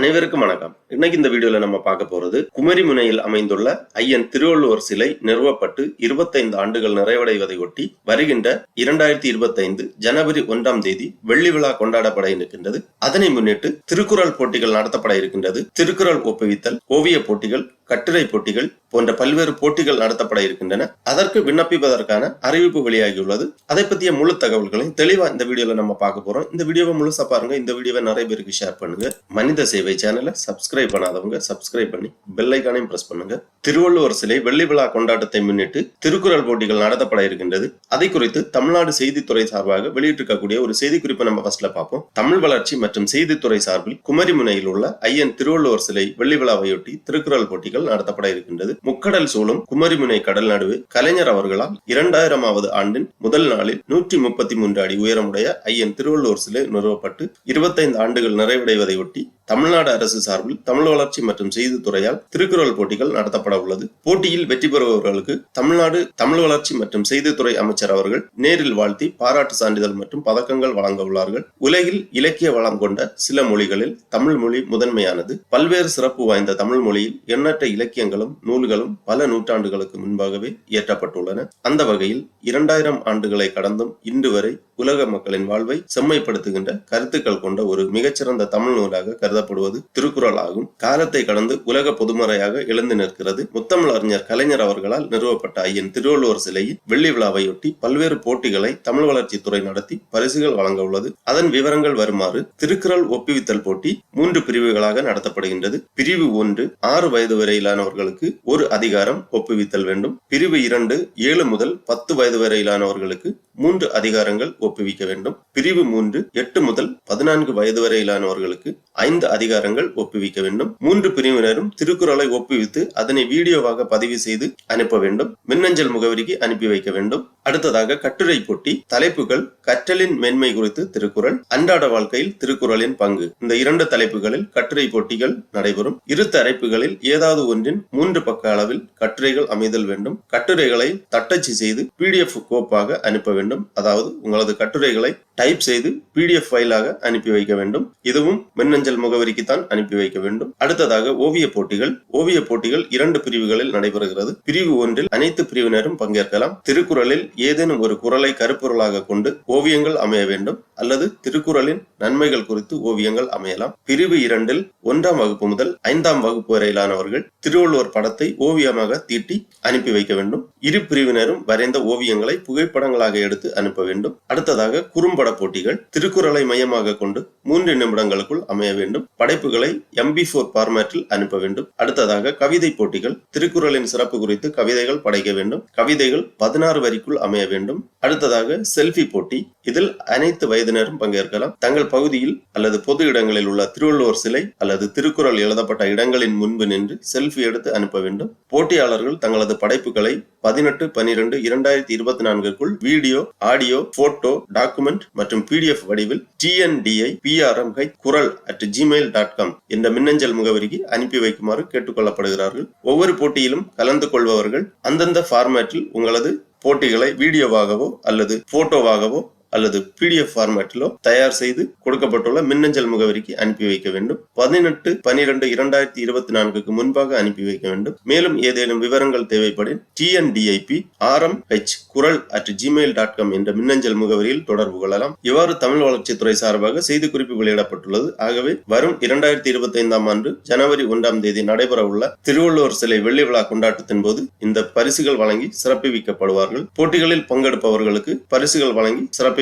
அனைவருக்கும் வணக்கம். இன்னைக்கு இந்த வீடியோல நம்ம பார்க்க போறது குமரிமுனையில் அமைந்துள்ள ஐயன் திருவள்ளுவர் சிலை நிறுவப்பட்டு 25 ஆண்டுகள் நிறைவடைவதை ஒட்டி வருகின்ற 2025 ஜனவரி 1ஆம் தேதி வெள்ளி விழா கொண்டாடப்பட இருக்கின்றது. அதனை முன்னிட்டு திருக்குறள் போட்டிகள் நடத்தப்பட இருக்கின்றது. திருக்குறள் ஒப்புவித்தல், ஓவிய போட்டிகள், கட்டுரை போட்டிகள் போன்ற பல்வேறு போட்டிகள் நடத்தப்பட இருக்கின்றன. அதற்கு விண்ணப்பிப்பதற்கான அறிவிப்பு வெளியாகியுள்ளது. அதை பற்றிய முழு தகவல்களையும் தெளிவா இந்த வீடியோல நம்ம பார்க்க போறோம். இந்த வீடியோவை முழுசா பாருங்க. இந்த வீடியோவை நிறைய பேருக்கு ஷேர் பண்ணுங்க. மனித சேவை சேனலை சப்ஸ்கிரைப் பண்ணாதவங்க சப்ஸ்கிரைப் பண்ணி பெல் ஐகானையும் பிரஸ் பண்ணுங்க. திருவள்ளுவர் சிலை வெள்ளி விழா கொண்டாட்டத்தை முன்னிட்டு திருக்குறள் போட்டிகள் நடத்தப்பட இருக்கின்றது. அதை குறித்து தமிழ்நாடு செய்தித்துறை சார்பாக வெளியிட்டிருக்கக்கூடிய ஒரு செய்திக்குறிப்பை நம்ம ஃபர்ஸ்ட்ல பார்ப்போம். தமிழ் வளர்ச்சி மற்றும் செய்தித்துறை சார்பில் குமரிமுனையில் உள்ள ஐயன் திருவள்ளுவர் சிலை வெள்ளி விழாவையொட்டி திருக்குறள் போட்டிகள் நடத்தப்பட இருக்கின்றது. முக்கடல் சூழும் குமரிமுனை கடல் நடுவே கலைஞர் அவர்களால் 2000வது ஆண்டின் முதல் நாளில் 133 அடி உயரமுடைய ஐயன் திருவள்ளுவர் சிலை நிறுவப்பட்டு 25 ஆண்டுகள் நிறைவடைவதை ஒட்டி தமிழ்நாடு அரசு சார்பில் தமிழ் வளர்ச்சி மற்றும் செய்தித்துறையால் திருக்குறள் போட்டிகள் நடத்தப்பட உள்ளது. போட்டியில் வெற்றி பெறுபவர்களுக்கு தமிழ்நாடு தமிழ் வளர்ச்சி மற்றும் செய்தித்துறை அமைச்சர் அவர்கள் நேரில் வாழ்த்தி பாராட்டு சான்றிதழ் மற்றும் பதக்கங்கள் வழங்க உள்ளார்கள். உலகில் இலக்கிய வளம் கொண்ட சில மொழிகளில் தமிழ் மொழி முதன்மையானது. பல்வேறு சிறப்பு வாய்ந்த தமிழ் மொழியில் எண்ணற்ற இலக்கியங்களும் நூல்களும் பல நூற்றாண்டுகளுக்கு முன்பாகவே இயற்றப்பட்டுள்ளன. அந்த வகையில் 2000 ஆண்டுகளை கடந்தும் இன்று வரை உலக மக்களின் வாழ்வை செம்மைப்படுத்துகின்ற கருத்துக்கள் கொண்ட ஒரு மிகச்சிறந்த தமிழ் நூலாக கருதப்படுவது திருக்குறள் ஆகும். காலத்தை கடந்து உலக பொதுமறையாக எழுந்து நிற்கிறது. முத்தமிழ் அறிஞர் கலைஞர் அவர்களால் நிறுவப்பட்ட ஐயன் திருவள்ளுவர் சிலையில் வெள்ளி விழாவையொட்டி பல்வேறு போட்டிகளை தமிழ் வளர்ச்சித்துறை நடத்தி பரிசுகள் வழங்க உள்ளது. அதன் விவரங்கள் வருமாறு: திருக்குறள் ஒப்புவித்தல் போட்டி 3 பிரிவுகளாக நடத்தப்படுகின்றது. பிரிவு 1 6 வயது வரையிலானவர்களுக்கு ஒரு அதிகாரம் ஒப்புவித்தல் வேண்டும். பிரிவு 2 7 முதல் 10 வயது வரையிலானவர்களுக்கு 3 அதிகாரங்கள் ஒப்புவிக்க வேண்டும். பிரிவு 3 8 முதல் 14 வயது வரையிலானவர்களுக்கு 5 அதிகாரங்கள் ஒப்புவிக்க வேண்டும். 3 பிரிவினரும் திருக்குறளை ஒப்புவித்து அதனை வீடியோவாக பதிவு செய்து அனுப்ப வேண்டும். மின்னஞ்சல் முகவரிக்கு அனுப்பி வைக்க வேண்டும். அடுத்ததாக கட்டுரை போட்டி. தலைப்புகள்: கற்றலின் மேன்மை குறித்து திருக்குறள், அன்றாட வாழ்க்கையில் திருக்குறளின் பங்கு. இந்த 2 தலைப்புகளில் கட்டுரை போட்டிகள் நடைபெறும். இரு தலைப்புகளில் ஏதாவது ஒன்றின் 3 பக்க அளவில் கட்டுரைகள் அமைதல் வேண்டும். கட்டுரைகளை தட்டச்சு செய்து PDF கோப்பாக அனுப்ப வேண்டும். அதாவது உங்களது கட்டுரைகளை டைப் செய்து PDF ஃபைலாக அனுப்பி வைக்க வேண்டும். இதுவும் மின்னஞ்சல் முகவரிக்கு தான் அனுப்பி வைக்க வேண்டும். அடுத்ததாக ஓவிய போட்டிகள். ஓவிய போட்டிகள் 2 பிரிவுகளில் நடைபெறுகிறது. பிரிவு 1 அனைத்து பிரிவினரும் பங்கேற்கலாம். திருக்குறளில் ஏதேனும் ஒரு குறளை கருப்பொருளாக கொண்டு ஓவியங்கள் அமைய வேண்டும் அல்லது திருக்குறளின் நன்மைகள் குறித்து ஓவியங்கள் அமையலாம். பிரிவு 2 1ஆம் வகுப்பு முதல் 5ஆம் வகுப்பு வரையிலானவர்கள் திருவள்ளுவர் படத்தை ஓவியமாக தீட்டி அனுப்பி வைக்க வேண்டும். இரு பிரிவினரும் வரைந்த ஓவியங்களை புகைப்படங்களாக எடுத்து அனுப்ப வேண்டும். அடுத்ததாக குறும்பட போட்டிகள். திருக்குறளை மையமாக கொண்டு 3 நிமிடங்களுக்குள் அமைய வேண்டும். படைப்புகளை MP4 பார்மேட்டில் அனுப்ப வேண்டும். அடுத்ததாக கவிதை போட்டிகள். திருக்குறளின் சிறப்பு குறித்து கவிதைகள் படைக்க வேண்டும். கவிதைகள் 16 வரிக்குள் அமைய வேண்டும். அடுத்ததாக செல்ஃபி போட்டி. இதில் அனைத்து வயதினரும் பங்கேற்கலாம். தங்கள் பகுதியில் அல்லது பொது இடங்களில் உள்ள திருவள்ளுவர் சிலை அல்லது திருக்குறள் எழுதப்பட்ட இடங்களின் முன்பு நின்று செல்ஃபி எடுத்து அனுப்ப வேண்டும். போட்டியாளர்கள் தங்களது படைப்புகளை 18/12/2024 வீடியோ, ஆடியோ, போட்டோ, டாக்குமெண்ட் மற்றும் PDF வடிவில் tndi.prmh@gmail.com என்ற மின்னஞ்சல் முகவரிக்கு அனுப்பி வைக்குமாறு கேட்டுக்கொள்ளப்படுகிறார்கள். ஒவ்வொரு போட்டியிலும் கலந்து கொள்பவர்கள் அந்தந்த ஃபார்மேட்டில் உங்களது போட்டிகளை வீடியோவாகவோ அல்லது போட்டோவாகவோ அல்லது PDF ஃபார்மேட்டிலோ தயார் செய்து கொடுக்கப்பட்டுள்ள மின்னஞ்சல் முகவரிக்கு அனுப்பி வைக்க வேண்டும். 18/12/2024 முன்பாக அனுப்பி வைக்க வேண்டும். மேலும் ஏதேனும் விவரங்கள் தேவைப்படின் tndi.prmh@gmail.com என்ற மின்னஞ்சல் முகவரியில் தொடர்பு கொள்ளலாம். இவ்வாறு தமிழ் வளர்ச்சித்துறை சார்பாக செய்திக்குறிப்பு வெளியிடப்பட்டுள்ளது. ஆகவே வரும் 2025ஆம் ஆண்டு ஜனவரி 1ஆம் தேதி நடைபெற உள்ள திருவள்ளுவர் சிலை வெள்ளி விழா கொண்டாட்டத்தின் போது இந்த பரிசுகள் வழங்கி சிறப்பிக்கப்படுவார்கள். போட்டிகளில் பங்கெடுப்பவர்களுக்கு பரிசுகள் வழங்கி சிறப்பிக்கப்படுவார்கள்.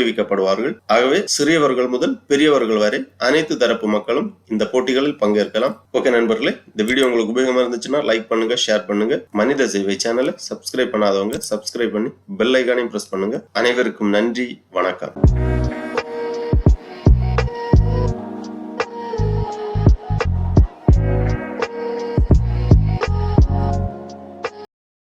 ஆகவே சிறியவர்கள் முதல் பெரியவர்கள் வரை அனைத்து தரப்பு மக்களும் இந்த போட்டிகளில் பங்கேற்கலாம். ஓகே நண்பர்களே, இந்த வீடியோ உங்களுக்கு உபயோகமா இருந்துச்சுன்னா லைக் பண்ணுங்க, ஷேர் பண்ணுங்க. மனித சேவை சேனலை சப்ஸ்கிரைப் பண்ணாதவங்க சப்ஸ்கிரைப் பண்ணி பெல் ஐகானையும் பிரஸ் பண்ணுங்க. அனைவருக்கும் நன்றி, வணக்கம்.